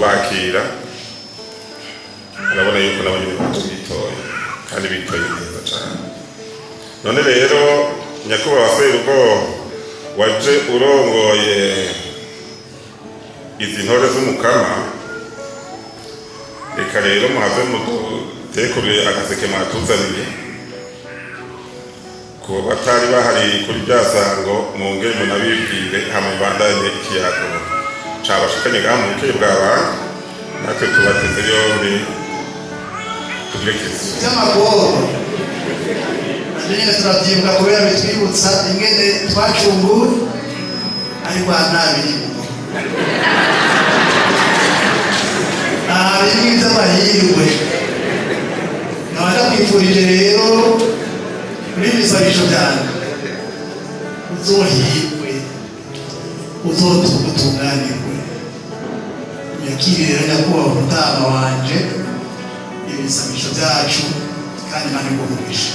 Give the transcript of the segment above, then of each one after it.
kubakira urabona yuko nabo nyine batwitoye kandi bitoye neza cyane. None rero nyakubahwa Serugo waje urongoye izi ntore z'umukama, reka rero muhave mudutekurire agaseke mwatuzaniye ku batari bahari kuri rya sango, mwongere munabibwire hama mbandanye ikiyago cabashikanye ngaha mu bukeye bw'abantu, natwe tubateze yombi tugire kizi by'amagoro. Nyine turavyibuka kubera bitwibutsa ingene twacunguwe ariko ntabirimo bimwe by'amahirwe. Nabaja kwifurije rero muri ibisabisho byanjye uzohirwe uzotunganirwe. Yakiriye rero nyakubahwa umutama wanje ibisabisho byacu kandi Imana igumishe.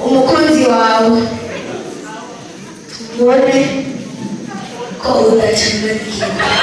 umukunzi wawe ubone ko udacanganyikirwa.